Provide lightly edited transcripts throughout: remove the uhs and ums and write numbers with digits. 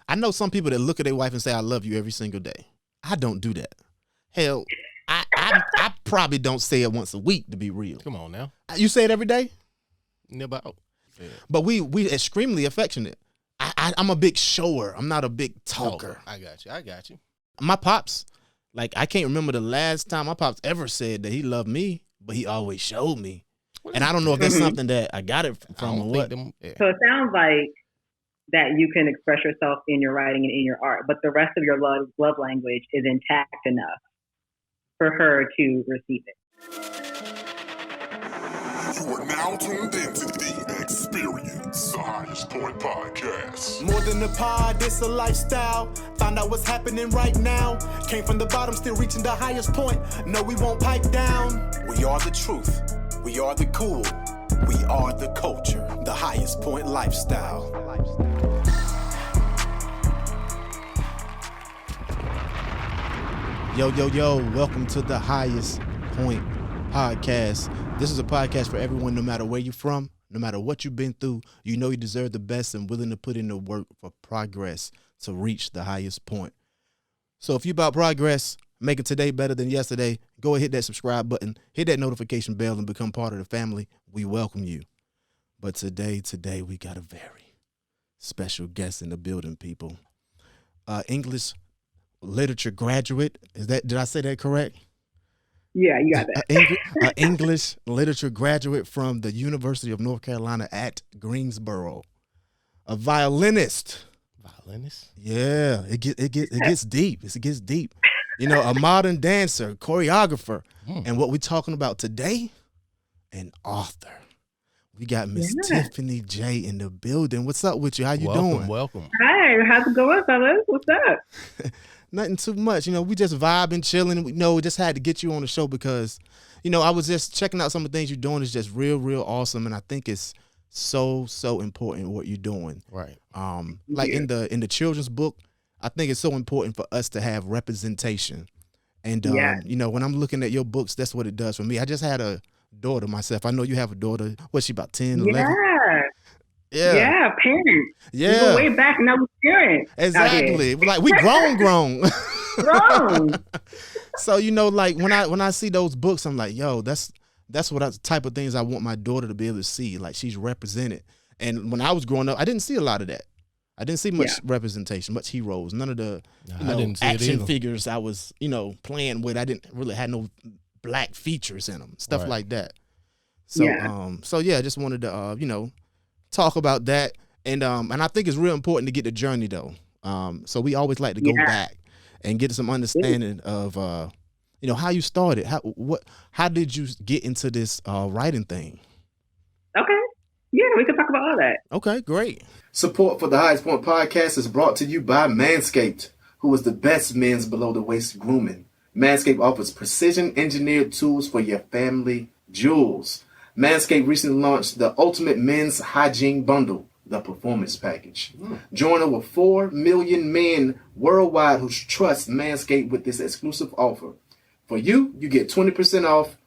I know some people that look at their wife and say, I love you every single day. I don't do that. Hell, I probably don't say it once a week, to be real. Come on now. You say it every day? Never. Yeah. But we extremely affectionate. I'm a big shower. I'm not a big talker. I got you. My pops, like, I can't remember the last time my pops ever said that he loved me, but he always showed me. And I don't know if that's something that I got it from or what. So it sounds like that you can express yourself in your writing and in your art, but the rest of your love language is intact enough for her to receive it. You are now tuned into the Experience, the Highest Point Podcast. More than a pod, it's a lifestyle. Find out what's happening right now. Came from the bottom, still reaching the highest point. No, we won't pipe down. We are the truth. We are the cool. We are the culture. The Highest Point lifestyle. Yo, welcome to the Highest Point Podcast. This is a podcast for everyone, no matter where you're from, no matter what you've been through. You know you deserve the best and willing to put in the work for progress to reach the highest point. So if you're about progress, making today better than yesterday, go and hit that subscribe button, hit that notification bell, and become part of the family. We welcome you. But today, we got a very special guest in the building, people. English literature graduate. Did I say that correct? Yeah, you got that. English literature graduate from the University of North Carolina at Greensboro. A violinist. Yeah, it gets deep. It gets deep. You know, a modern dancer, choreographer. And what we're talking about today, an author. We got Miss Tiffany J in the building. What's up with you? How you doing? Welcome. Hi, how's it going, fellas? What's up? Nothing too much. You know, we just vibing, chilling. We just had to get you on the show because, you know, I was just checking out some of the things you're doing. It's just real awesome. And I think it's so important what you're doing. Right. Like in the children's book, I think it's so important for us to have representation. And, you know, when I'm looking at your books, that's what it does for me. I just had a daughter myself. I know you have a daughter. What's she, about 10, 11? Yeah, parents. Yeah. We go way back, now we're parents. Exactly. Like, we grown. Grown. So, you know, like when I see those books, I'm like, yo, that's what type of things I want my daughter to be able to see. Like, she's represented. And when I was growing up, I didn't see a lot of that. I didn't see much representation, much heroes. None of the action figures I was, playing with. I didn't really have no black features in them, stuff like that. So, I just wanted to, talk about that. And I think it's real important to get the journey though. So we always like to go back and get some understanding of, how you started. How did you get into this writing thing? Okay. Yeah, we can talk about all that. Okay, great. Support for the Highest Point Podcast is brought to you by Manscaped, who is the best men's below-the-waist grooming. Manscaped offers precision-engineered tools for your family jewels. Manscaped recently launched the Ultimate Men's Hygiene Bundle, the Performance Package. Join over 4 million men worldwide who trust Manscaped with this exclusive offer. For you get 20% off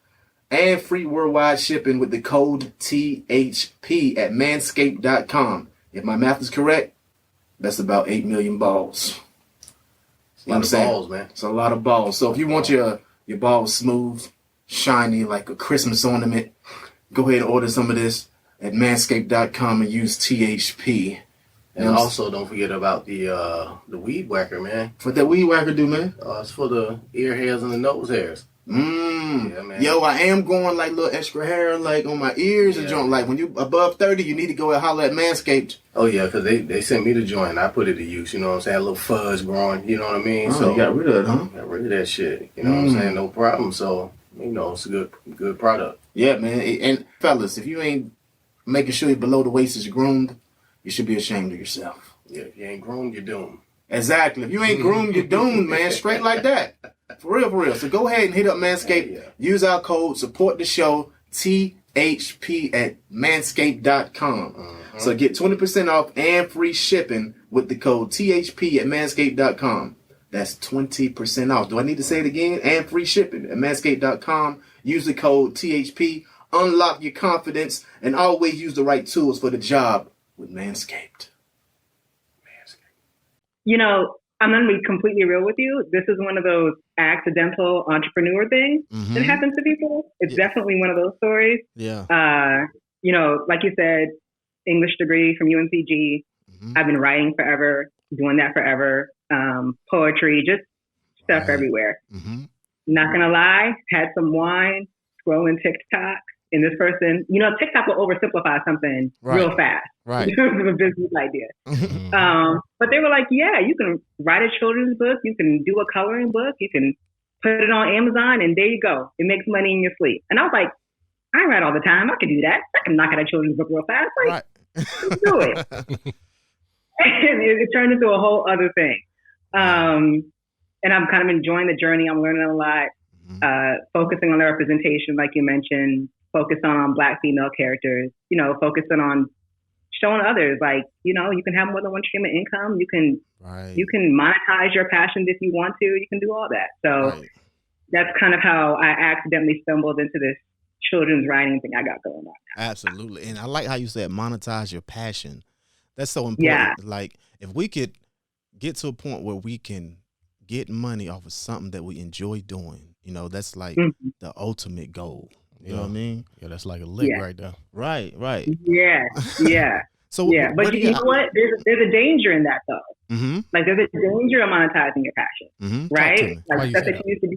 and free worldwide shipping with the code THP at manscaped.com. If my math is correct, that's about 8 million balls. You know what I'm saying? Balls, man. It's a lot of balls. So if you want your balls smooth, shiny, like a Christmas ornament, go ahead and order some of this at manscaped.com and use THP. And also don't forget about the weed whacker, man. What that weed whacker do, man? It's for the ear hairs and the nose hairs. Yeah, man. Yo, I am going like little extra hair like on my ears and joint. Like when you above 30, you need to go and holler at Manscaped. Oh yeah, because they sent me the joint. I put it to use. You know what I'm saying? A little fuzz growing. You know what I mean? So you got rid of it, huh? Got rid of that shit. You know what I'm saying? No problem. So it's a good product. Yeah, man. And fellas, if you ain't making sure you're below the waist is groomed, you should be ashamed of yourself. Yeah, if you ain't groomed, you're doomed. Exactly. If you ain't groomed, you're doomed, man. Straight like that. For real. So go ahead and hit up Manscaped. Yeah. Use our code, support the show, THP at manscaped.com. So get 20% off and free shipping with the code THP at manscaped.com. That's 20% off. Do I need to say it again? And free shipping at manscaped.com. Use the code THP. Unlock your confidence and always use the right tools for the job with Manscaped. You know, I'm going to be completely real with you. This is one of those accidental entrepreneur things that happens to people. It's definitely one of those stories. Yeah. You know, like you said, English degree from UNCG. I've been writing forever, doing that forever. Poetry, just stuff everywhere. Not gonna lie, had some wine, scrolling TikTok, and this person, you know, TikTok will oversimplify something real fast. Right. In terms of a business idea. But they were like, yeah, you can write a children's book, you can do a coloring book, you can put it on Amazon, and there you go. It makes money in your sleep. And I was like, I write all the time. I can do that. I can knock out a children's book real fast. Like, let's do it. And it turned into a whole other thing. And I'm kind of enjoying the journey. I'm learning a lot, focusing on the representation, like you mentioned, focusing on Black female characters, you know, focusing on showing others, like, you know, you can have more than one stream of income. You can monetize your passions if you want to. You can do all that. So that's kind of how I accidentally stumbled into this children's writing thing I got going on. Absolutely. And I like how you said monetize your passion. That's so important. Yeah. Like, if we could get to a point where we can get money off of something that we enjoy doing, you know, that's like the ultimate goal. You know what I mean? Yeah, that's like a lick right there. Right. Yeah. So but you know what? There's a danger in that though. Like, there's a danger of monetizing your passion, right? Like stuff that you used to do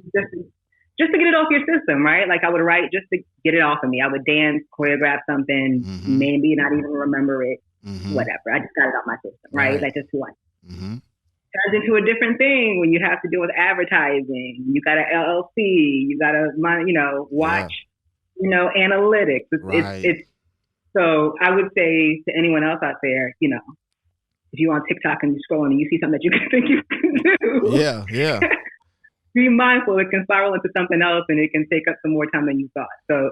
just to get it off your system, right? Like, I would write just to get it off of me. I would dance, choreograph something, maybe not even remember it, whatever. I just got it off my system, right? Like, just who I am. Turns into a different thing when you have to deal with advertising. You got an LLC. You got to, you know, watch, you know, analytics. It's so I would say to anyone else out there, you know, if you're on TikTok and you're scrolling and you see something that you can think you can do. Be mindful. It can spiral into something else, and it can take up some more time than you thought. So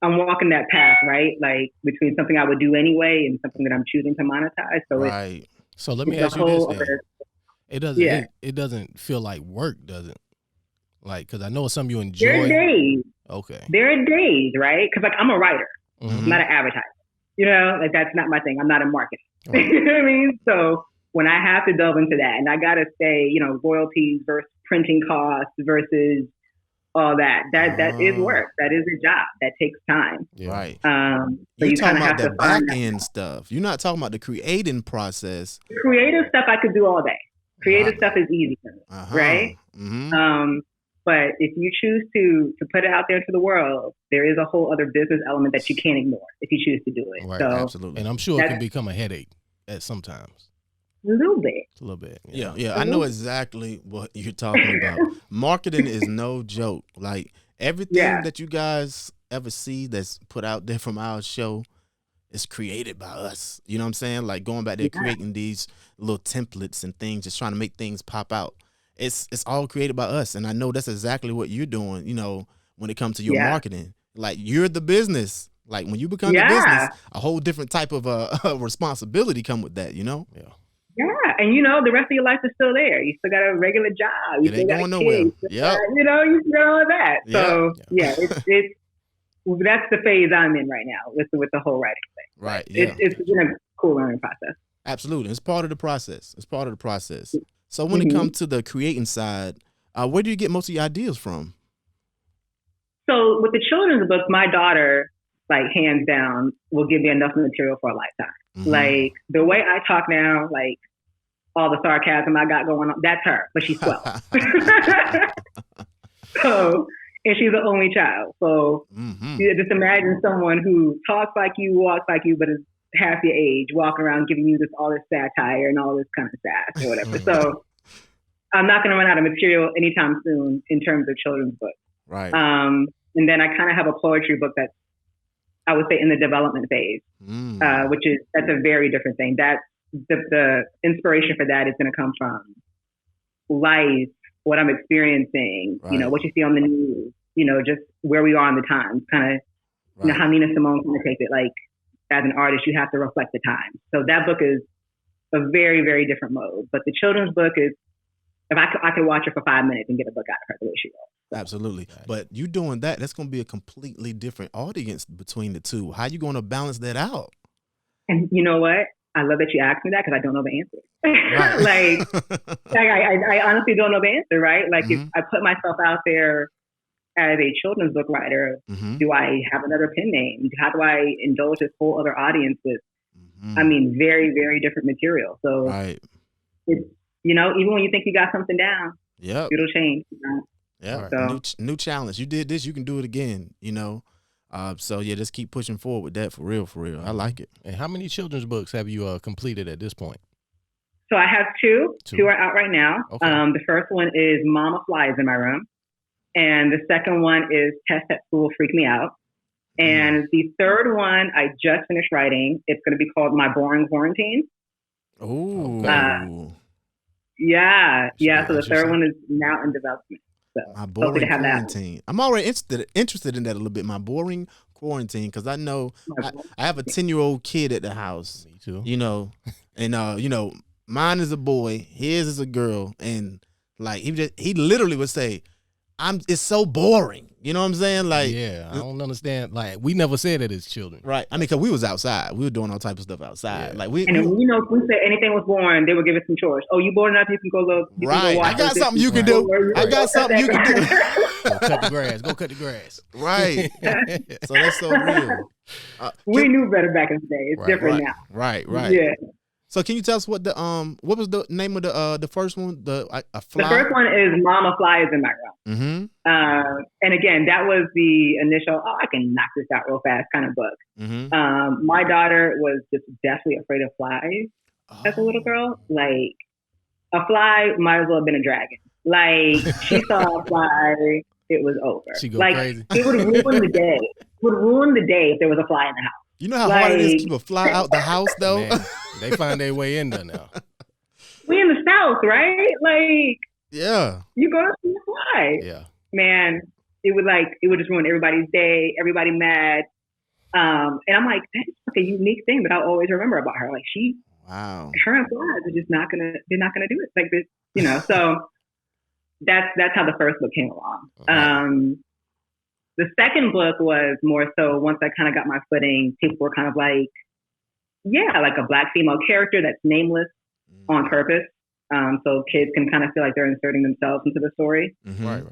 I'm walking that path, right? Like, between something I would do anyway and something that I'm choosing to monetize. So So let me ask you this: it doesn't feel like work, does it? Like, because I know it's something you enjoy. There are days. Okay. There are days, right? Because, like, I'm a writer. I'm not an advertiser. You know, like, that's not my thing. I'm not in marketing. Right. You know what I mean? So when I have to delve into that, and I got to say, you know, royalties versus printing costs versus all that is work. That is a job. That takes time. Yeah. Right. So you're talking about the back end stuff. You're not talking about the creating process. The creative stuff I could do all day. Creative stuff is easy for me, right? But if you choose to put it out there into the world, there is a whole other business element that you can't ignore if you choose to do it. Right, so, absolutely. And I'm sure it can become a headache at sometimes. A little bit. A little bit. Yeah. I know exactly what you're talking about. Marketing is no joke. Like, everything that you guys ever see that's put out there from our show is created by us. You know what I'm saying? Like, going back there creating these little templates and things, just trying to make things pop out. It's all created by us. And I know that's exactly what you're doing, you know, when it comes to your marketing. Like, you're the business. Like, when you become the business, a whole different type of responsibility come with that, you know? Yeah, and you know, the rest of your life is still there. You still got a regular job. You still got a kid. Yeah, you know, you still got all that. So it's that's the phase I'm in right now with the whole writing thing. Right. Yeah. It's been a cool learning process. Absolutely, it's part of the process. So when it comes to the creating side, where do you get most of your ideas from? So with the children's books, my daughter, like, hands down, will give me enough material for a lifetime. Like, the way I talk now, like, all the sarcasm I got going on, that's her, but she's 12. So, and she's the only child. So just imagine someone who talks like you, walks like you, but is half your age, walking around giving you all this satire and all this kind of sass or whatever. So I'm not going to run out of material anytime soon in terms of children's books. Right. And then I kind of have a poetry book that's, I would say, in the development phase, that's a very different thing. That's the inspiration for that is going to come from life, what I'm experiencing, you know, what you see on the news, you know, just where we are in the times, kind of, you know, how Nina Simone kind of takes it. Like, as an artist, you have to reflect the times. So that book is a very, very different mode. But the children's book is, if I could watch her for 5 minutes and get a book out of her the way she goes. So. Absolutely. But you doing that's going to be a completely different audience between the two. How you going to balance that out? And you know what? I love that you asked me that because I don't know the answer. I honestly don't know the answer, right? Like if I put myself out there as a children's book writer, do I have another pen name? How do I indulge this whole other audience with, I mean, very, very different material. So it's, even when you think you got something down, it'll change. Yeah, so. New challenge. You did this, you can do it again, So yeah, just keep pushing forward with that for real. I like it. And how many children's books have you completed at this point? So I have two. Two are out right now. Okay. The first one is Mama Flies in My Room. And the second one is Test at School Freak Me Out. And the third one I just finished writing. It's going to be called My Boring Quarantine. Oh. Yeah. So the third one is now in development. So My Boring Quarantine. I'm already interested in that a little bit. My Boring Quarantine, because I know I have a 10-year-old kid at the house. Me too. And mine is a boy, his is a girl, and like he literally would say, it's so boring. You know what I'm saying? Like, yeah, I don't understand. Like, we never said it as children, right? I mean, because we was outside, we were doing all type of stuff outside. Yeah. Like if we said anything was boring, they would give us some chores. Oh, you bored enough? You can go look. Right, I got something you can do. I got something you can do. Go cut the grass. Go cut the grass. Right. So that's so real. We knew better back in the day. It's different now. Right. Yeah. So can you tell us what was the name of the first one? The first one is Mama Flies in My Room. And again, that was the initial, I can knock this out real fast kind of book. My daughter was just deathly afraid of flies as a little girl. Like, a fly might as well have been a dragon. Like, she saw a fly, it was over. She go crazy. It would ruin the day. It would ruin the day if there was a fly in the house. You know how hard it is to keep a fly out the house, though? Man, they find their way in there now. We in the South, right? Like, yeah, you go to see a fly. Yeah, man, it would just ruin everybody's day. Everybody mad. And I'm like, that's like a unique thing that I'll always remember about her. Like, her and flies are just not gonna do it like this, So that's how the first book came along. The second book was more so once I kind of got my footing, people were kind of like, like a Black female character that's nameless on purpose. So kids can kind of feel like they're inserting themselves into the story. Right.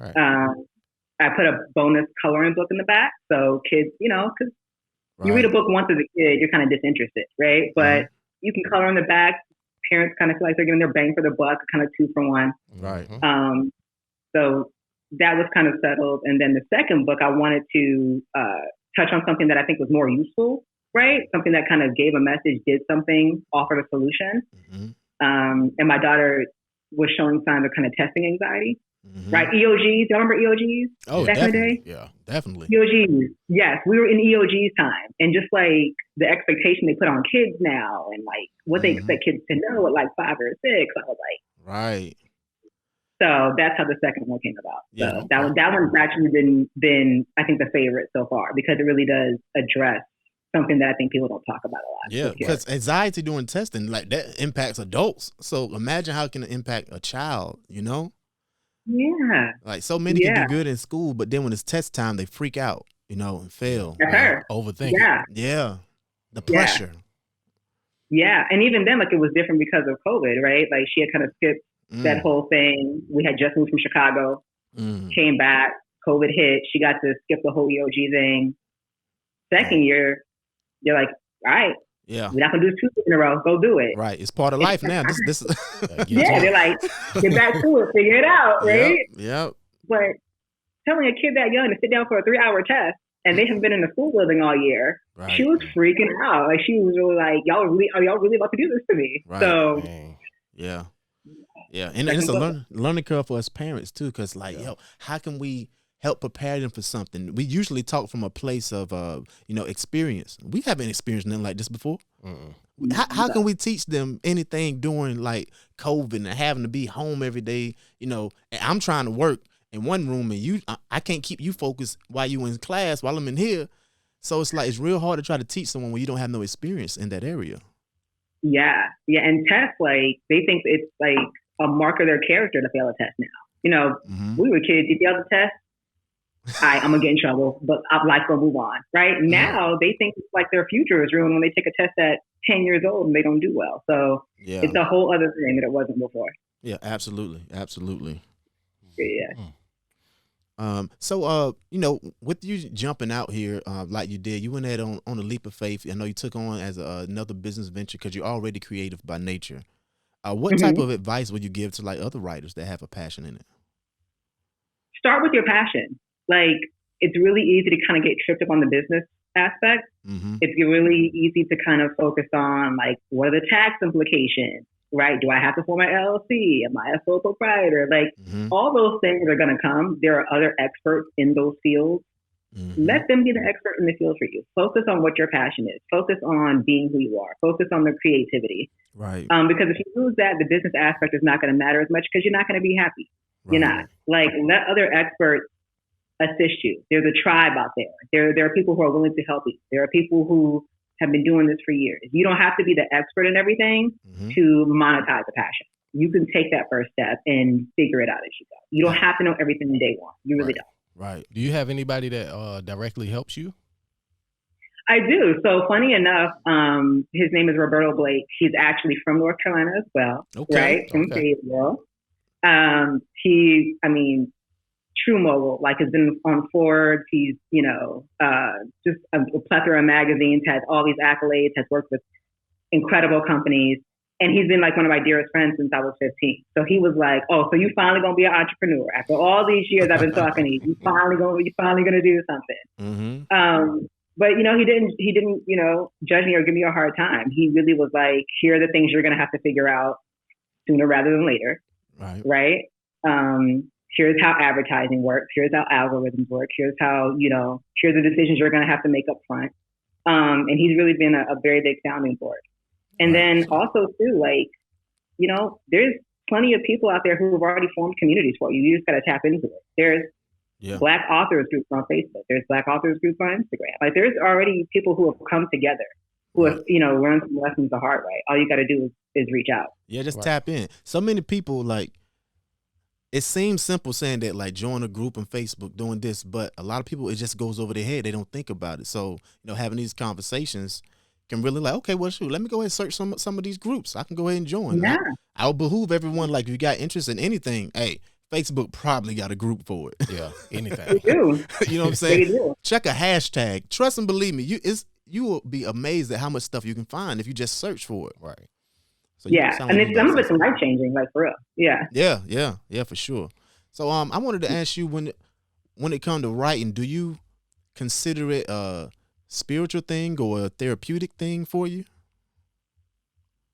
I put a bonus coloring book in the back. So kids, because you read a book once as a kid, you're kind of disinterested, right? But you can color in the back. Parents kind of feel like they're getting their bang for their buck, kind of 2 for 1. Right. So that was kind of settled. And then the second book, I wanted to touch on something that I think was more useful, right? Something that kind of gave a message, did something, offered a solution. And my daughter was showing signs of kind of testing anxiety, right? EOGs, y'all remember EOGs? Oh, back definitely. In the day? Yeah, definitely. EOGs, yes. We were in EOGs time. And just like the expectation they put on kids now and like what they expect kids to know at like 5 or 6, I was like, right. So that's how the second one came about. Yeah, so that one's actually been I think the favorite so far because it really does address something that I think people don't talk about a lot. Yeah, because anxiety during testing, like that impacts adults. So imagine how it can impact a child, Yeah. Like so many can do good in school, but then when it's test time, they freak out, and fail. That's her. Overthinking. Yeah. The pressure. Yeah. And even then, like it was different because of COVID, right? Like she had kind of skipped that whole thing. We had just moved from Chicago, came back, COVID hit. She got to skip the whole EOG thing. Second year, you're like, all right, we're not gonna do 2 in a row. Go do it. Right, it's part of life now. This they're like, get back to it, figure it out, right? Yep. But telling a kid that young to sit down for a 3-hour test, and they have been in the school building all year, she was freaking out. Like she was really like, are y'all really about to do this to me? Right. So yeah, and it's a learning curve for us parents too, because how can we help prepare them for something? We usually talk from a place of experience. We haven't experienced nothing like this before. How can we teach them anything during like COVID and having to be home every day? And I'm trying to work in one room and I can't keep you focused while you in class while I'm in here. So it's it's real hard to try to teach someone when you don't have no experience in that area. Yeah, and tests, like they think it's like a mark of their character to fail a test now. We were kids, you failed the test, I'm gonna get in trouble, but life gonna move on. Right now, they think it's like their future is ruined when they take a test at 10 years old and they don't do well. So it's a whole other thing that it wasn't before. Yeah, absolutely, absolutely. Yeah. So you know, with you jumping out here, like you did, you went ahead on a leap of faith. I know you took on as another business venture because you're already creative by nature. What type of advice would you give to like other writers that have a passion in it? Start with your passion. Like, it's really easy to kind of get tripped up on the business aspect. It's really easy to kind of focus on like, what are the tax implications, right? Do I have to form an LLC? Am I a sole proprietor? Like, all those things are going to come. There are other experts in those fields. Let them be the expert in the field for you. Focus on what your passion is. Focus on being who you are. Focus on the creativity. Right. Because if you lose that, the business aspect is not going to matter as much because you're not going to be happy. Right. You're not. Like, let other experts assist you. There's a tribe out there. There are people who are willing to help you. There are people who have been doing this for years. You don't have to be the expert in everything to monetize a passion. You can take that first step and figure it out as you go. You don't have to know everything in day one. You really don't. Right. Do you have anybody that directly helps you? I do. So funny enough, his name is Roberto Blake. He's actually from North Carolina as well. Okay. Right? From Fayetteville. True mogul, like has been on Forbes. He's, just a plethora of magazines, has all these accolades, has worked with incredible companies. And he's been like one of my dearest friends since I was 15. So he was like, oh, so you finally going to be an entrepreneur. After all these years I've been talking to you, you finally going to do something. But, he didn't, judge me or give me a hard time. He really was like, here are the things you're going to have to figure out sooner rather than later. Right? Here's how advertising works. Here's how algorithms work. Here's how, here's the decisions you're going to have to make up front. And he's really been a very big sounding board. And then also too, like, there's plenty of people out there who have already formed communities for you. You just got to tap into it. There's Black authors groups on Facebook. There's Black authors groups on Instagram. Like, there's already people who have come together who have, learned some lessons the hard way. All you got to do is reach out. Yeah, just tap in. So many people, like, it seems simple saying that, like, join a group on Facebook doing this, but a lot of people, it just goes over their head. They don't think about it. So, having these conversations can really like, okay, well, shoot, let me go ahead and search some of these groups. I can go ahead and join. Yeah. I'll behoove everyone, like, if you got interest in anything, hey, Facebook probably got a group for it. Yeah, anything. They do. You know what I'm saying? They do. Check a hashtag. Trust and believe me, you will be amazed at how much stuff you can find if you just search for it. Right. So and some of it's life changing, like for real. Yeah. Yeah, for sure. So I wanted to ask you, when it comes to writing, do you consider it a spiritual thing or a therapeutic thing for you?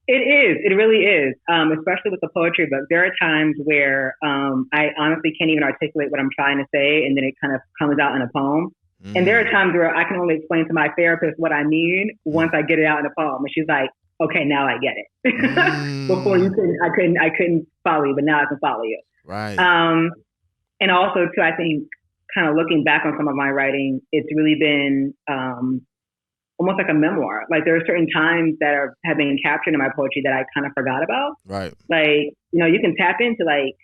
It is. It really is. Especially with the poetry book. There are times where I honestly can't even articulate what I'm trying to say, and then it kind of comes out in a poem. And there are times where I can only explain to my therapist what I mean once I get it out in a poem, and she's like, okay, now I get it. Before I couldn't follow you, but now I can follow you. Right. And also too, I think kind of looking back on some of my writing, it's really been almost like a memoir. Like, there are certain times that have been captured in my poetry that I kind of forgot about. Right. Like, you can tap into like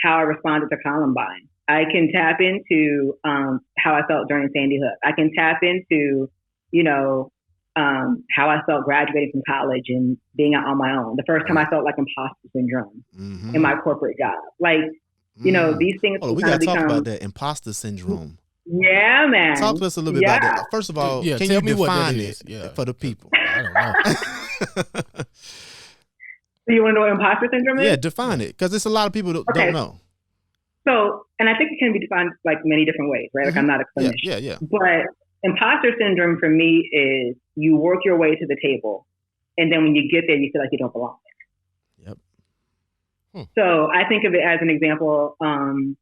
how I responded to Columbine. I can tap into how I felt during Sandy Hook. I can tap into, how I felt graduating from college and being out on my own. The first time I felt like imposter syndrome in my corporate job. Like, these things. Oh, we got to talk about that imposter syndrome. Yeah, man. Talk to us a little bit about that. First of all, can you define it for the people? I don't know. So you want to know what imposter syndrome is? Yeah, define it, because there's a lot of people that don't know. So, and I think it can be defined like many different ways, right? Like, I'm not a clinician. Yeah. But imposter syndrome for me is you work your way to the table, and then when you get there, you feel like you don't belong there. Yep. So I think of it as an example, and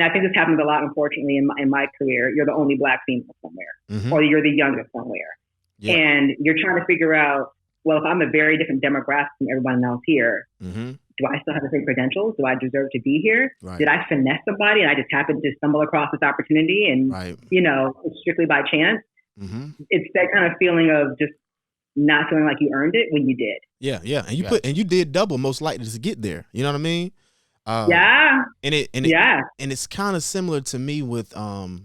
I think this happens a lot, unfortunately, in my career. You're the only Black female somewhere, or you're the youngest somewhere, and you're trying to figure out, well, if I'm a very different demographic from everyone else here, do I still have the same credentials? Do I deserve to be here? Right. Did I finesse somebody and I just happened to stumble across this opportunity and, it's strictly by chance? It's that kind of feeling of just not feeling like you earned it when you did. Yeah. And you did double most likely to get there. You know what I mean? Yeah. And it's kind of similar to me with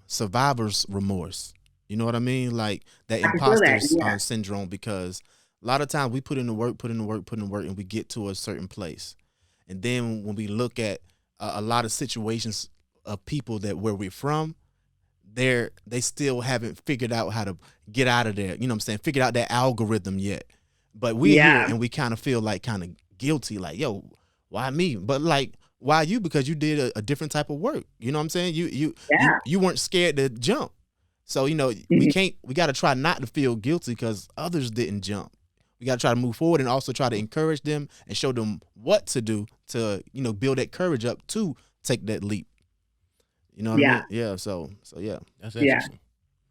survivor's remorse. You know what I mean? Like that imposter syndrome, because a lot of times we put in the work, and we get to a certain place. And then when we look at a lot of situations of people that where we're from, they still haven't figured out how to get out of there. You know what I'm saying? Figured out that algorithm yet. But we're here and we kind of feel like kind of guilty, like, yo, why me? But like, why you? Because you did a different type of work. You know what I'm saying? You weren't scared to jump. So, you know, we got to try not to feel guilty because others didn't jump. We got to try to move forward and also try to encourage them and show them what to do to, you know, build that courage up to take that leap. You know what I mean? Yeah. So yeah. That's interesting.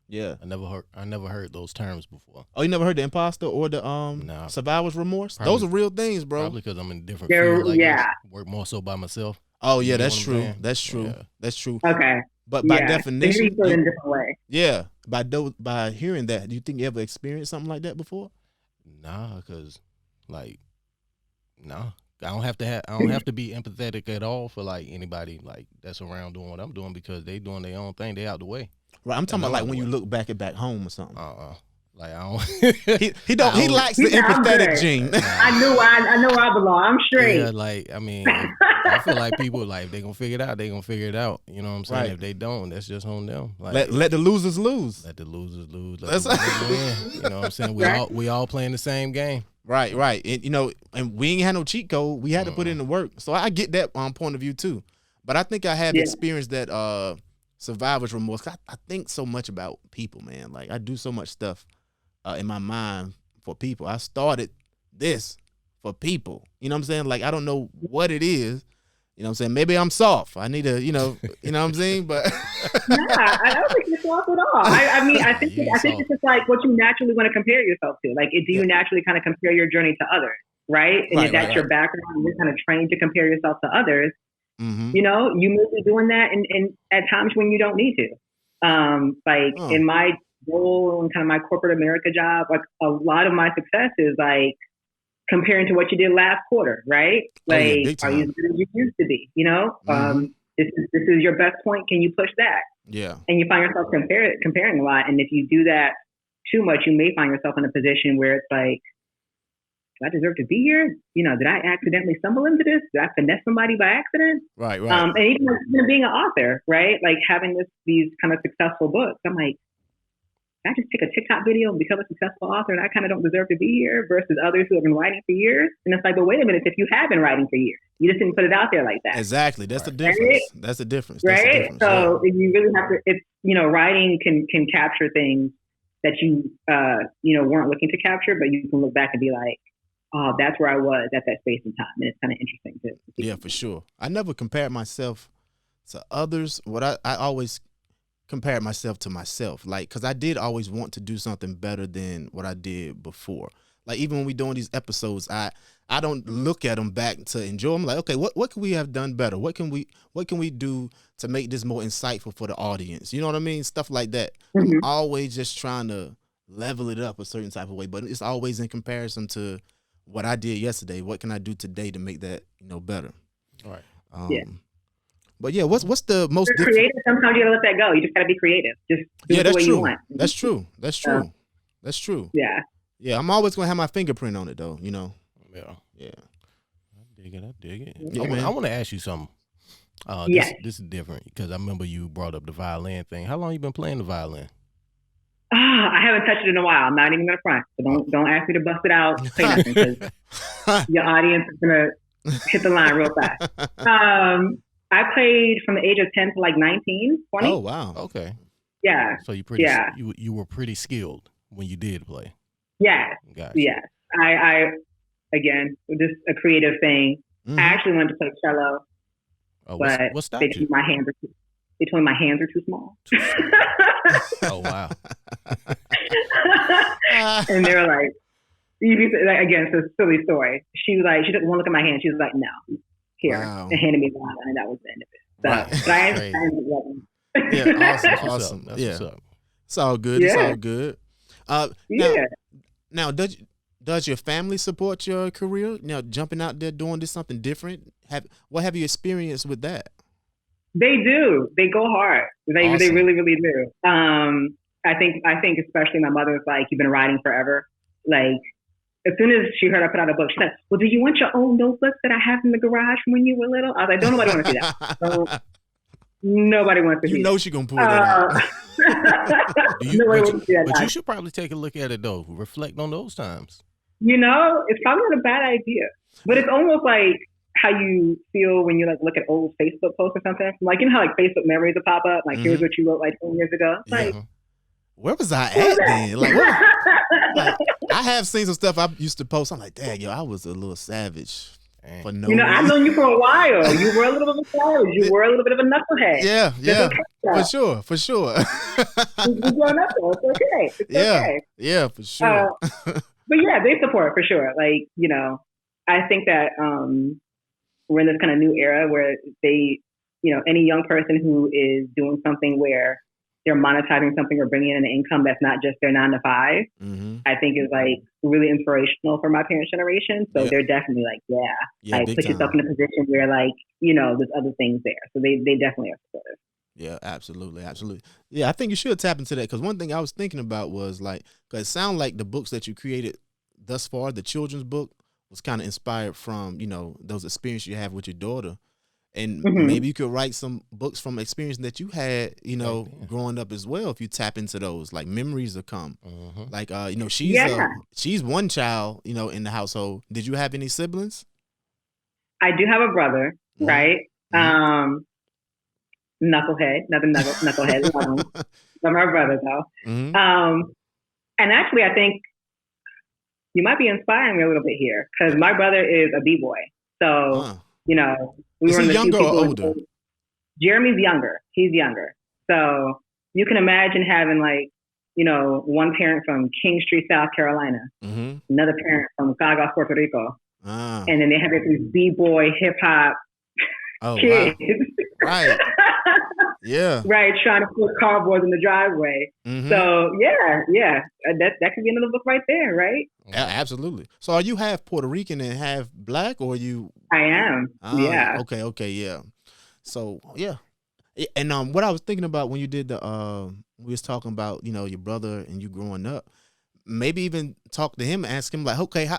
Yeah. I never heard those terms before. Oh, you never heard the imposter or the survivor's remorse? Probably, those are real things, bro. Probably because I'm in a different field. Like I work more so by myself. Oh yeah, that's true. That's true. Yeah. That's true. Okay. But by definition, in a different way. Yeah. By hearing that, do you think you ever experienced something like that before? Nah, cause I don't have to be empathetic at all for like anybody like that's around doing what I'm doing because they doing their own thing. They out the way. Right. I'm talking about like when you look back home or something. Like I don't. he lacks the empathetic gene. I know where I belong. I'm straight. Yeah, like I mean, I feel like people like if they gonna figure it out, they gonna figure it out. You know what I'm saying? Right. If they don't, that's just on them. Like let the losers lose. Let the losers lose. Let the losers win. You know what I'm saying? We all playing the same game. Right. And you know, and we ain't had no cheat code. We had to put in the work. So I get that point of view too. But I think I have experienced that survivor's remorse. I think so much about people, man. Like I do so much stuff in my mind for people. I started this for people. You know what I'm saying? Like I don't know what it is. You know what I'm saying? Maybe I'm soft. I need to, you know what I'm saying? But I don't think you're soft at all. I mean, I think it's just like what you naturally want to compare yourself to. Like, do you naturally kind of compare your journey to others, right? And if that's your background, you're kind of trained to compare yourself to others. Mm-hmm. You know, you may be doing that and at times when you don't need to. In my role and kind of my corporate America job, like a lot of my success is like comparing to what you did last quarter, right? Like, are you as good as you used to be? You know, this is your best point. Can you push that? Yeah. And you find yourself comparing a lot. And if you do that too much, you may find yourself in a position where it's like, do I deserve to be here? You know, did I accidentally stumble into this? Did I finesse somebody by accident? Right. And even being an author, right? Like having these kind of successful books, I'm like, I just take a TikTok video and become a successful author and I kind of don't deserve to be here versus others who have been writing for years. And it's like, but wait a minute, if you have been writing for years, you just didn't put it out there like that. Exactly. That's the difference. Right? That's the difference. Right. So you really have to, writing can capture things that you weren't looking to capture, but you can look back and be like, oh, that's where I was at that space and time. And it's kind of interesting to see. Yeah, for sure. I never compared myself to others. What I always compared myself to myself, like, because I did always want to do something better than what I did before. Like, even when we doing these episodes, I don't look at them back to enjoy them. Like, okay, what can we have done better? What can we do to make this more insightful for the audience? You know what I mean? Stuff like that. Mm-hmm. I'm always just trying to level it up a certain type of way, but it's always in comparison to what I did yesterday. What can I do today to make that, better? All right. But yeah, what's the most creative? Sometimes you gotta let that go. You just gotta be creative. Just do it the way you want. That's true. That's true. Yeah. Yeah, I'm always gonna have my fingerprint on it though. Yeah. I dig it. Yeah, I want to ask you something. This is different because I remember you brought up the violin thing. How long you been playing the violin? I haven't touched it in a while. I'm not even gonna front. So don't ask me to bust it out. Say nothing because your audience is gonna hit the line real fast. I played from the age of 10 to like 19, 20. Oh, wow. Okay. Yeah. So you were pretty skilled when you did play. Yes. Gotcha. Yes. I again, just a creative thing. Mm-hmm. I actually wanted to play cello. Oh, but what stopped they you? They told me my hands are too small. Oh, wow. And they were like, again, it's a silly story. She was like, she didn't want to look at my hand. She was like, no. Here, and handed me the line, and that was the end of it. So, but I ended up awesome. That's what's up. It's all good. Yeah. It's all good. Now, does your family support your career? Jumping out there doing something different. What have you experienced with that? They do. They go hard. They really, really do. I think especially my mother was like, "You've been writing forever." Like, as soon as she heard I put out a book, she's like, "Well, do you want your own notebooks that I have in the garage from when you were little?" I was like, "Don't nobody want to see that." So, nobody wants to see that. You know she's going to pull that out. But you should probably take a look at it, though. Reflect on those times. You know, it's probably not a bad idea. But it's almost like how you feel when you like look at old Facebook posts or something. Like, you know how like Facebook memories will pop up? Like, here's what you wrote like 10 years ago. It's like, where was I at then? Like, I have seen some stuff I used to post. I'm like, dang, yo, I was a little savage. For no reason. I've known you for a while. You were a little bit of a savage. You were a little bit of a knucklehead. Yeah. Okay, for sure. You've grown up though. It's okay. It's okay. Yeah, for sure. But yeah, they support for sure. Like, you know, I think that we're in this kind of new era where they, you know, any young person who is doing something where they're monetizing something or bringing in an income that's not just their 9 to 5, I think is like really inspirational for my parents' generation. So they're definitely like, like put yourself in a position where like, you know, there's other things there. So they definitely are supportive. Yeah, absolutely. Yeah, I think you should tap into that, because one thing I was thinking about was like, because it sounds like the books that you created thus far, the children's book, was kind of inspired from, you know, those experiences you have with your daughter. And maybe you could write some books from experience that you had, you know, growing up as well. If you tap into those, like memories will come. Like, you know, she's one child, you know, in the household. Did you have any siblings? I do have a brother, right? Knucklehead, another knucklehead. But my brother though. And actually, I think you might be inspiring me a little bit here, because my brother is a B-boy. So, you know, is he younger or older? Jeremy's younger. He's younger. So you can imagine having like, you know, one parent from King Street, South Carolina, another parent from Cagua, Puerto Rico, and then they have these B-boy hip hop kids. Wow. Right. Yeah. Right. Trying to put cardboards in the driveway. So yeah. That could be another book right there, right? Yeah, absolutely. So are you half Puerto Rican and half black, or are you? I am. Yeah. Okay. Yeah. So yeah. And what I was thinking about when you did we was talking about, you know, your brother and you growing up, maybe even talk to him and ask him like, okay,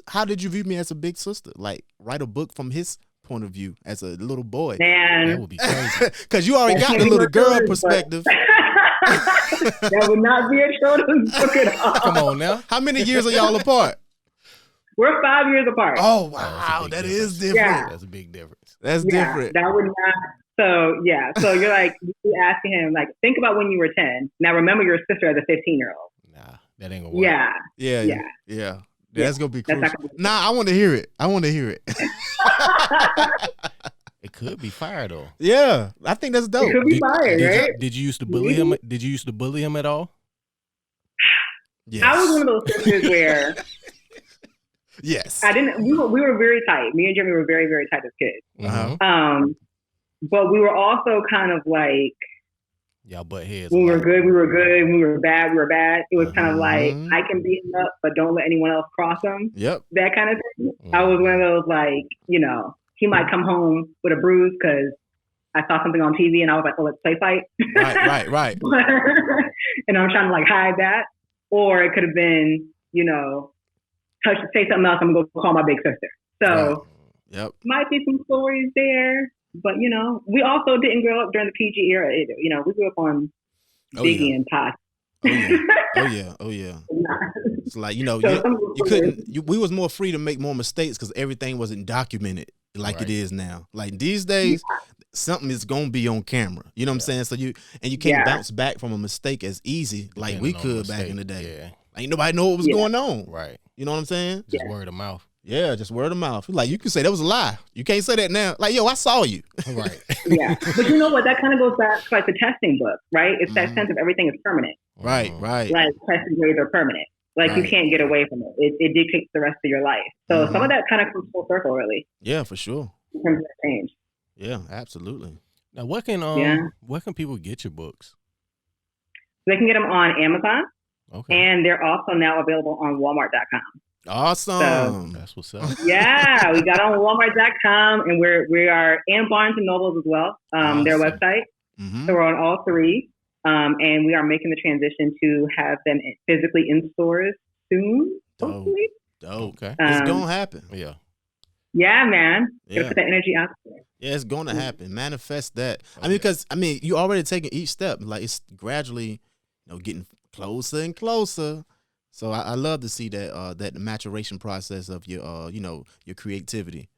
how did you view me as a big sister? Like, write a book from his point of view as a little boy. Man, that would be crazy. Because you already got the little girl perspective. That would not be a children's book at all. Come on now. How many years are y'all apart? We're 5 years apart. Oh wow, that is different. Yeah. That's a big difference. That's different. That would not. So yeah. So you're like, you asking him like, think about when you were 10. Now remember your sister as a 15-year-old. Nah, that ain't gonna work. Yeah. That's gonna be crucial. Nah, I want to hear it. It could be fire though. Yeah, I think that's dope. It could be fire, right? Did you used to bully him? Did you used to bully him at all? Yes. I was one of those sisters where. Yes. I didn't. We were very tight. Me and Jimmy were very, very tight as kids. But we were also kind of like. Y'all butt heads. When we were good, we were good. When we were bad, we were bad. It was kind of like, I can beat him up, but don't let anyone else cross him. Yep. That kind of thing. I was one of those like, you know, he might come home with a bruise because I saw something on TV and I was like, oh, let's play fight. Right. And I'm trying to like hide that. Or it could have been, you know, say something else, I'm going to go call my big sister. So might be some stories there. But, you know, we also didn't grow up during the PG era either. You know, we grew up on Biggie and Pac. Oh yeah. It's like, you know, you couldn't. We was more free to make more mistakes because everything wasn't documented like it is now. Like these days, something is gonna be on camera. You know what I'm saying? So you can't bounce back from a mistake as easy like we could back in the day. Yeah. Ain't nobody know what was going on. Right. You know what I'm saying? Just word of mouth. Yeah, just word of mouth. Like you can say that was a lie. You can't say that now. Like, yo, I saw you. Right. Yeah. But you know what? That kind of goes back to like the testing book, right? It's that sense of everything is permanent. Right. Like testing grades are permanent. Like you can't get away from it. It dictates the rest of your life. So some of that kind of comes full circle, really. Yeah, for sure. In terms of change. Yeah, absolutely. Now, where can people get your books? They can get them on Amazon. Okay. And they're also now available on Walmart.com. Awesome. So, that's what's up. Yeah, we got on Walmart.com, and we are in Barnes and Nobles as well. Awesome. Their website. Mm-hmm. So we're on all three, and we are making the transition to have them physically in stores soon. Hopefully. Okay. It's gonna happen. Yeah. Yeah, man. Gotta put that energy out there. Yeah, it's gonna happen. Manifest that. Because you already taking each step. Like it's gradually, getting closer and closer. So I love to see that that maturation process of your your creativity.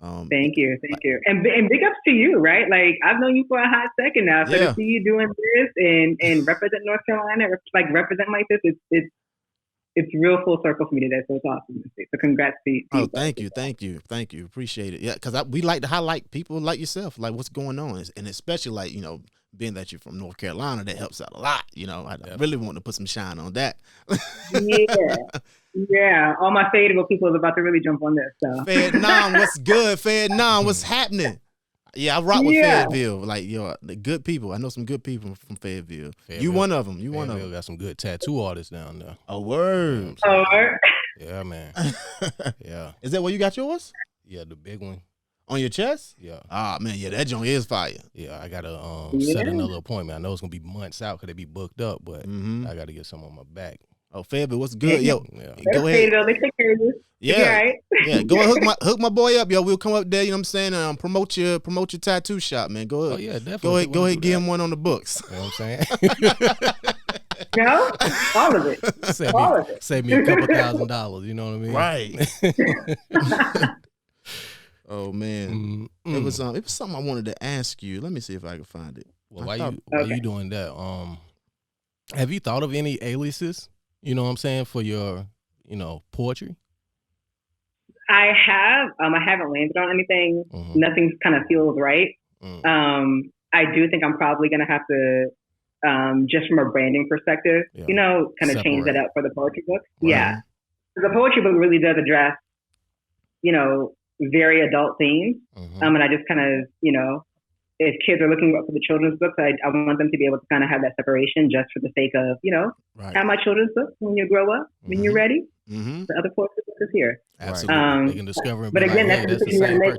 Thank you, and big ups to you, right? Like I've known you for a hot second now, so to see you doing this and represent North Carolina, like represent like this, it's real full circle for me today. So it's awesome to see. So congrats to you. Oh, thank you, appreciate it. Yeah, because we like to highlight people like yourself, like what's going on, and especially like being that you're from North Carolina, that helps out a lot. I really want to put some shine on that. Yeah. All my Fayetteville people is about to really jump on this. So. Fayetteville, what's good? Fayetteville, what's happening? Yeah, I rock with Fayetteville. Like, the good people. I know some good people from Fayetteville. You one of them. Fayetteville got some good tattoo artists down there. A word. Yeah, man. Yeah. Is that where you got yours? Yeah, the big one. On your chest? Yeah. Ah, man, that joint is fire. Yeah, I got to set another appointment. I know it's going to be months out because they be booked up, but I got to get some on my back. Oh, Fayetteville, what's good? Yo, go ahead. They take care of you. Yeah, yeah. Go ahead, hook my boy up, yo. We'll come up there. You know what I'm saying? Promote your tattoo shop, man. Go ahead. Oh yeah, definitely. Go ahead, get him one on the books. You know what I'm saying? No, all of it. Save me a couple $1,000s. You know what I mean? Right. Oh man, it was something I wanted to ask you. Let me see if I can find it. Well, while you doing that, have you thought of any aliases? You know what I'm saying, for your poetry? I have. I haven't landed on anything. Mm-hmm. Nothing kind of feels right. Mm. I do think I'm probably going to have to, just from a branding perspective, kind of change that up for the poetry book. Right. Yeah. The poetry book really does address, very adult themes. Mm-hmm. And I just kind of, if kids are looking up for the children's books, I want them to be able to kind of have that separation just for the sake of, have my children's book when you grow up, when you're ready. Mm-hmm. The other poetry book is here. Absolutely. They can discover it. But again, that's the decision you make.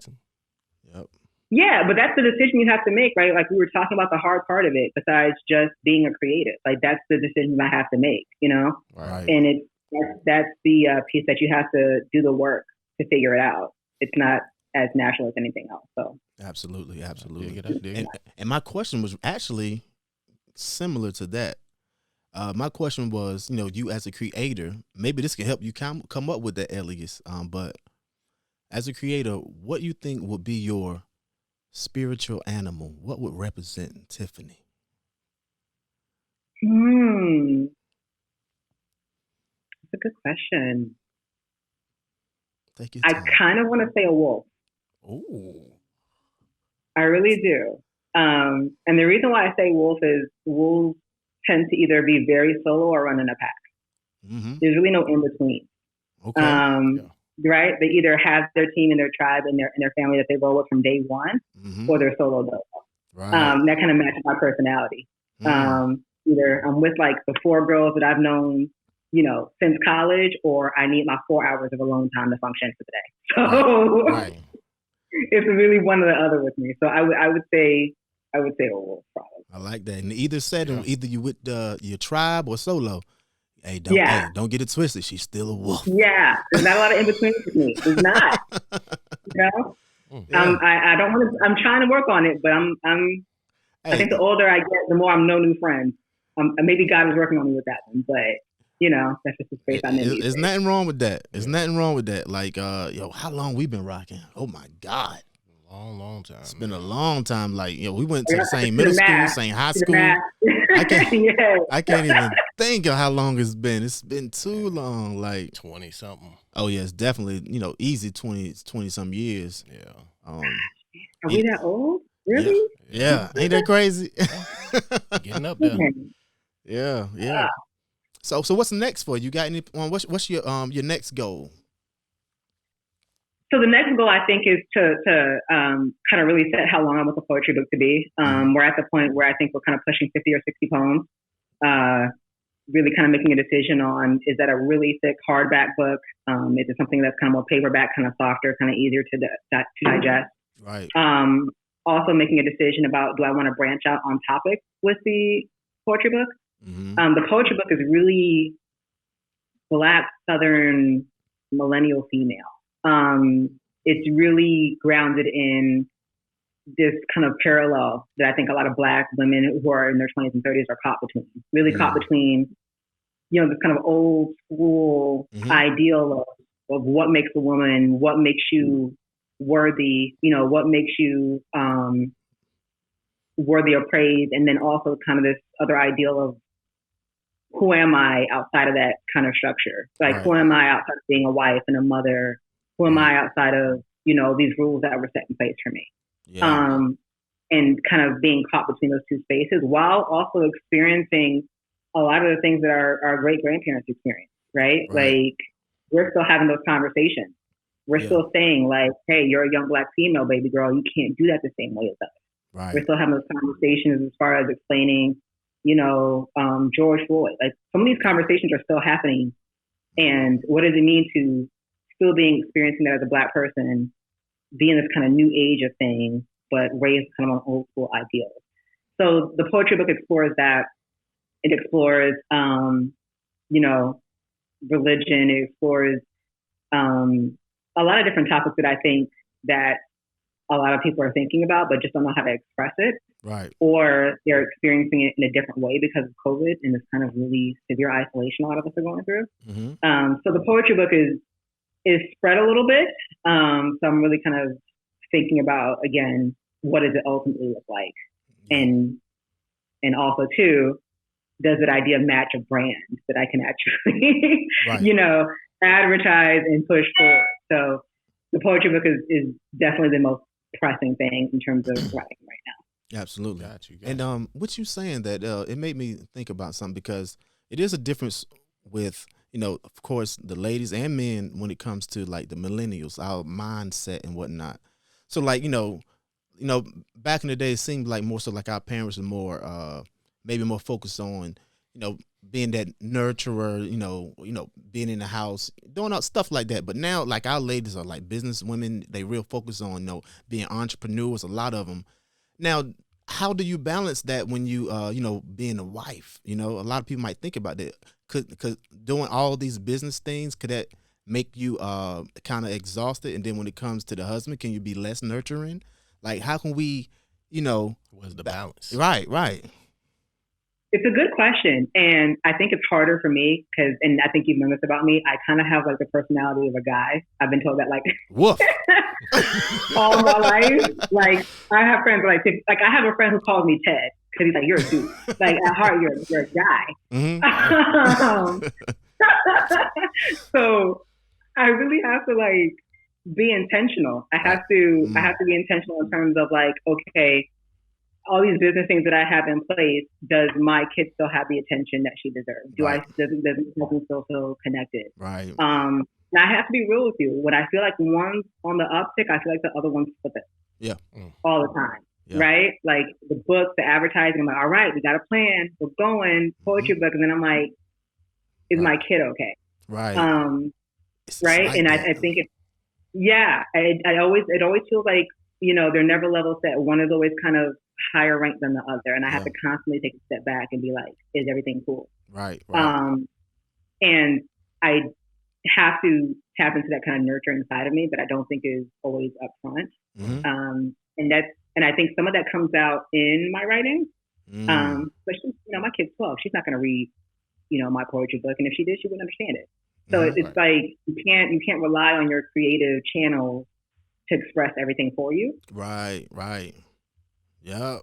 Yep. Yeah, but that's the decision you have to make, right? Like we were talking about the hard part of it, besides just being a creative. Like that's the decision I have to make, Right. And that's the piece that you have to do the work to figure it out. It's not as natural as anything else. So absolutely. And my question was actually similar to that. My question was, you as a creator, maybe this can help you come up with that alias. But as a creator, what you think would be your spiritual animal? What would represent Tiffany? That's a good question. Take your I time. kind of want to say a wolf. Ooh. I really do. And the reason why I say wolf is wolves tend to either be very solo or run in a pack. Mm-hmm. There's really no in between. Okay. Right? They either have their team and their tribe and their family that they roll with from day one, or they're solo dolo. Right. That kind of matches my personality. Either I'm with like the 4 girls that I've known, since college, or I need my 4 hours of alone time to function for the day. So right. It's really one or the other with me. So I would say a wolf probably. I like that. In either setting, either you with your tribe or solo. Hey, don't get it twisted. She's still a wolf. Yeah, there's not a lot of in between with me. There's not. Yeah. I don't want to. I'm trying to work on it, but I think the older I get, the more I'm no new friends. Maybe God is working on me with that one, but that's just the space I'm in. There's nothing wrong with that. There's nothing wrong with that. Like, how long we been rocking? Oh my God. Long time. It's been a long time. Like, we went to the same middle school, same high school. I can't even think of how long it's been. It's been too long. Like 20 something. Oh yeah, it's definitely, easy 20 some years. Yeah. Are we that old? Really? Yeah. Ain't that crazy? Getting up there. Yeah. So what's next for you? You got any? What's your next goal? So the next goal I think is to kind of really set how long I want the poetry book to be. We're at the point where I think we're kind of pushing 50 or 60 poems. really kind of making a decision on, is that a really thick hardback book? Is it something that's kind of more paperback, kind of softer, kind of easier to digest? Right. Also making a decision about, do I want to branch out on topic with the poetry book? Mm-hmm. The poetry book is really Black, Southern, millennial female. It's really grounded in this kind of parallel that I think a lot of Black women who are in their 20s and 30s are caught between. Really caught between, you know, this kind of old school ideal of what makes a woman, what makes you worthy, you know, what makes you worthy of praise, and then also kind of this other ideal of, who am I outside of that kind of structure? Like, who am I outside of being a wife and a mother? Who am I outside of, you know, these rules that were set in place for me? Yeah. And kind of being caught between those two spaces, while also experiencing a lot of the things that our great grandparents experienced, right? Like, we're still having those conversations. We're still saying, like, hey, you're a young Black female, baby girl. You can't do that the same way as us. Right. We're still having those conversations as far as explaining, you know, George Floyd. Like, some of these conversations are still happening. And what does it mean to still experiencing that as a Black person, be in this kind of new age of things, but raised kind of on old school ideals? So the poetry book explores that. It explores, you know, religion. It explores a lot of different topics that I think that a lot of people are thinking about, but just don't know how to express it. Right. Or they're experiencing it in a different way because of COVID and this kind of really severe isolation a lot of us are going through. Mm-hmm. So the poetry book is spread a little bit. So I'm really kind of thinking about, again, what does it ultimately look like? And also, too, does that idea match a brand that I can actually, you know, advertise and push forward? So the poetry book is definitely the most pressing thing in terms of writing right now. Absolutely. Got you. And what you saying that it made me think about something, because it is a difference with, you know, of course, the ladies and men when it comes to like the millennials, our mindset and whatnot. So like, you know, back in the day, it seemed like more so like our parents were more, maybe more focused on, you know, being that nurturer, you know, being in the house, doing all stuff like that. But now, like, our ladies are like business women. They real focus on, you know, being entrepreneurs, a lot of them. Now, how do you balance that when you, you know, being a wife? You know, a lot of people might think about that. Could doing all these business things, could that make you kind of exhausted? And then when it comes to the husband, can you be less nurturing? Like, how can we, you know, what's the balance? Right. It's a good question. And I think it's harder for me because, and I think you've known this about me, I kind of have like the personality of a guy. I've been told that like woof. all my life. Like, I have friends like I have a friend who calls me Ted because he's like, you're a dude. Like, at heart, you're a guy. Mm-hmm. So I really have to like be intentional. I have to be intentional in terms of like, okay, all these business things that I have in place, does my kid still have the attention that she deserves? Does it still feel connected? Right. And I have to be real with you. When I feel like one's on the uptick, I feel like the other one's flipping. Yeah. All the time. Yeah. Right? Like the book, the advertising, I'm like, all right, we got a plan. We're going, poetry book. And then I'm like, is my kid okay? Right. Right. Like and that. I think it always feels like, you know, they're never level set. One is always kind of higher ranked than the other. And I have to constantly take a step back and be like, is everything cool? Right. And I have to tap into that kind of nurturing side of me that I don't think is always upfront. Mm-hmm. And I think some of that comes out in my writing. But she, you know, my kid's 12. She's not going to read, you know, my poetry book. And if she did, she wouldn't understand it. So it's like you can't rely on your creative channel to express everything for you. Right. Yeah.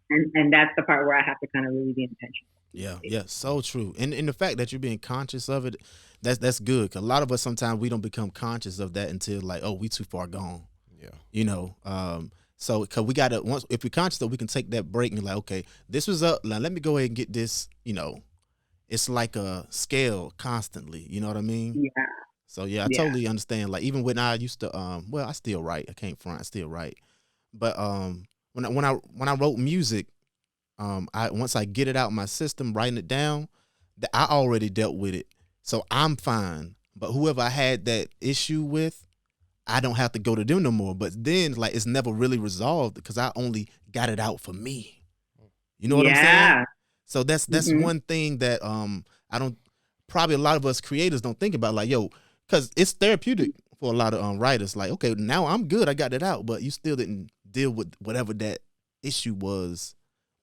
And that's the part where I have to kind of really be intentional. Yeah, so true. And the fact that you're being conscious of it, that's good. 'Cause a lot of us, sometimes we don't become conscious of that until like, oh, we too far gone. Yeah. You know, so because we gotta, once if we're conscious that we can take that break and like, okay, this was up. Now let me go ahead and get this. You know, it's like a scale constantly. You know what I mean? Yeah. So yeah, I totally understand. Like even when I used to, well, I still write. I can't front. I still write. But when I wrote music, once I get it out of my system, writing it down, I already dealt with it, so I'm fine. But whoever I had that issue with, I don't have to go to them no more. But then, like, it's never really resolved because I only got it out for me. You know what I'm saying? So that's one thing that I don't. Probably a lot of us creators don't think about, like, yo, because it's therapeutic for a lot of writers. Like, okay, now I'm good, I got it out, but you still didn't deal with whatever that issue was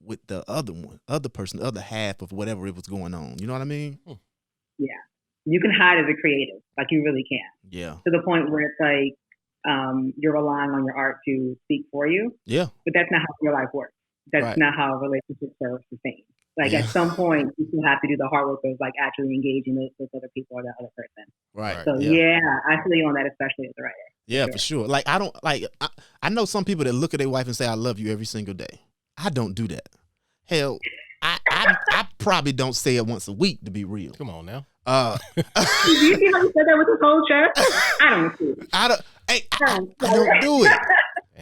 with the other person, the other half of whatever it was going on. You know what I mean? Yeah. You can hide as a creative, like you really can. Yeah. To the point where it's like you're relying on your art to speak for you. Yeah. But that's not how real life works. That's not how relationships are sustained. Like at some point, you still have to do the hard work of like actually engaging with other people or the other person. Right. So I feel you on that, especially as a writer. Yeah, for sure. Like I know some people that look at their wife and say, "I love you" every single day. I don't do that. Hell, I probably don't say it once a week, to be real. Come on now. Do you see how you said that with his whole chest? I don't see it. I don't do it.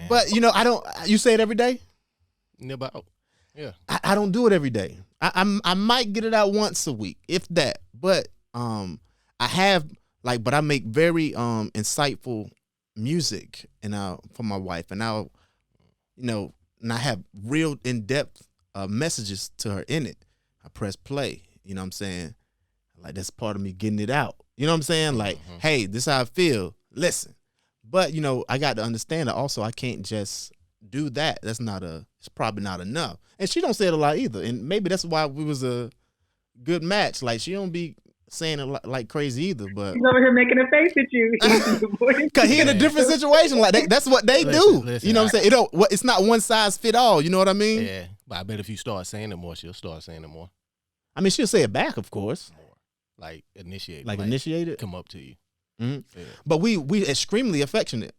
But you know, I don't. You say it every day. About. Yeah, I don't do it every day. I might get it out once a week, if that. But I have but I make very insightful music and for my wife, and I'll and I have real in depth messages to her in it. I press play. You know what I'm saying? Like that's part of me getting it out. You know what I'm saying? Like, hey, this is how I feel. Listen, but I got to understand that also I can't just do that. It's probably not enough. And she don't say it a lot either. And maybe that's why we was a good match. Like she don't be saying it like crazy either. But he's over here making a face at you. Cause he in a different situation. Like that's what they do. Listen, you know what I'm saying? It's not one size fit all. You know what I mean? Yeah. But I bet if you start saying it more, she'll start saying it more. I mean, she'll say it back, of course. More. Like initiate. Like initiate it. Come up to you. Mm-hmm. Yeah. But we extremely affectionate.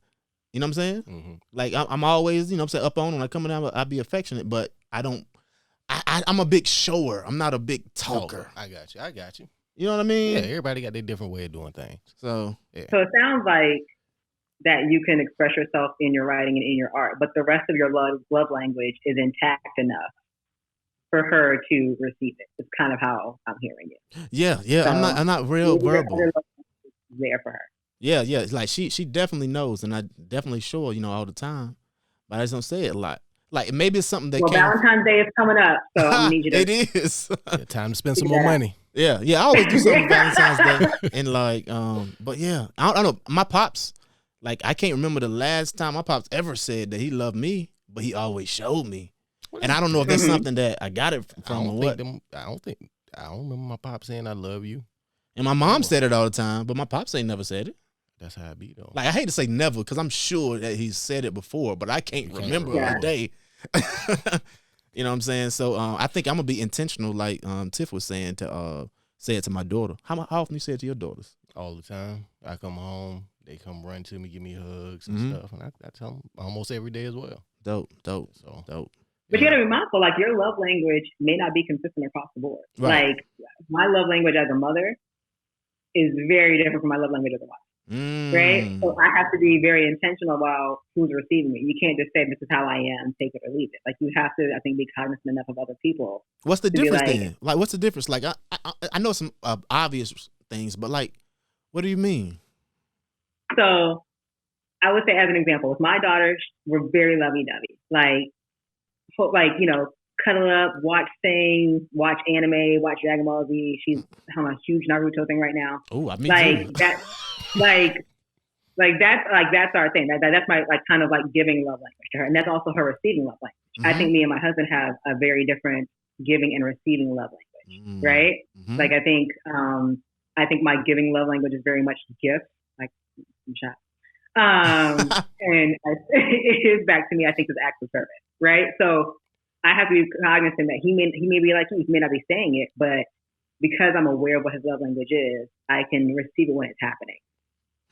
You know what I'm saying? Mm-hmm. Like I'm always, I'm saying, up on when I come in, I'll be affectionate, but I don't. I'm a big shower. I'm not a big talker. I got you. You know what I mean? Yeah, everybody got their different way of doing things. So it sounds like that you can express yourself in your writing and in your art, but the rest of your love language is intact enough for her to receive it. It's kind of how I'm hearing it. Yeah. So I'm not real verbal. There for her. Yeah. Like she definitely knows, and I definitely show her, all the time, but I just don't say it a lot. Like maybe it's something that. Well, Valentine's Day is coming up, so I need you to. It is. Time to spend some more money. Yeah. I always do something Valentine's Day, and but yeah, I don't know. My pops, like I can't remember the last time my pops ever said that he loved me, but he always showed me, and I don't know if that's something that I got it from or what. I don't remember my pops saying I love you, and my mom said it all the time, but my pops ain't never said it. That's how it be though. Like I hate to say never, because I'm sure that he's said it before, but I can't remember a day. You know what I'm saying? So I think I'm gonna be intentional, like Tiff was saying, to say it to my daughter. How often you say it to your daughters? All the time. I come home, they come run to me, give me hugs and stuff, and I tell them almost every day as well. Dope. But you gotta be mindful, like your love language may not be consistent across the board. Right. Like my love language as a mother is very different from my love language as a wife. Right? So I have to be very intentional about who's receiving it. You can't just say, this is how I am, take it or leave it. Like you have to, I think, be cognizant enough of other people. What's the difference then? Like, what's the difference? Like, I know some obvious things, but like, what do you mean? So I would say, as an example, with my daughters, we're very lovey-dovey. Like, cuddle up, watch things, watch anime, watch Dragon Ball Z. She's on a huge Naruto thing right now. Oh, I mean, like that, that's our thing. That's my kind of giving love language to her, and that's also her receiving love language. Mm-hmm. I think me and my husband have a very different giving and receiving love language, right? Mm-hmm. Like I think my giving love language is very much gift, like I'm shot. And it is back to me. I think is acts of service, right? So I have to be cognizant that he may be like you, he may not be saying it, but because I'm aware of what his love language is, I can receive it when it's happening.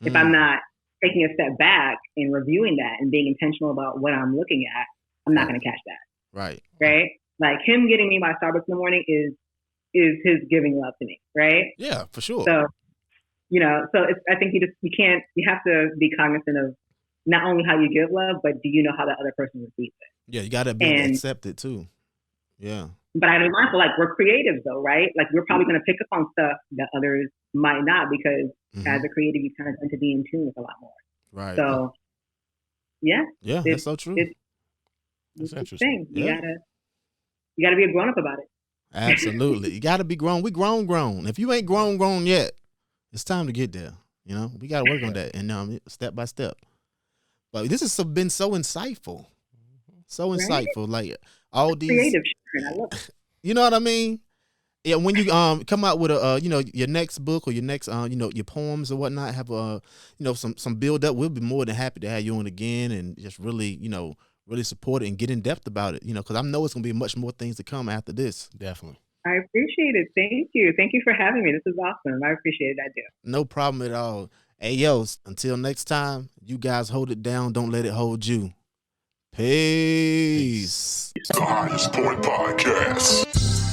If I'm not taking a step back and reviewing that and being intentional about what I'm looking at, I'm not going to catch that. Right. Like him getting me my Starbucks in the morning is his giving love to me. Right. Yeah, for sure. So, I think you have to be cognizant of not only how you give love, but do you know how the other person receives it? Yeah, you got to be able to accept it too. Yeah. But I'm mindful, like, we're creatives though, right? Like, we're probably going to pick up on stuff that others might not, because as a creative, you kind of tend to be in tune with a lot more. Right. So, yeah. Yeah, that's so true. It's interesting. You gotta be a grown up about it. Absolutely. You gotta be grown. We grown. If you ain't grown yet, it's time to get there. You know, we gotta work on that, and step by step. But this has been so insightful. So insightful. Like all these creative shit. I love it. You know what I mean? Yeah, when you come out with a your next book or your next your poems or whatnot, have some build up, we'll be more than happy to have you on again and just really really support it and get in depth about it, because I know it's gonna be much more things to come after this. Definitely. I appreciate it. Thank you for having me. This is awesome. I appreciate it. I do. No problem at all. Hey yo, until next time, you guys hold it down. Don't let it hold you. Peace. The Highest Point Podcast.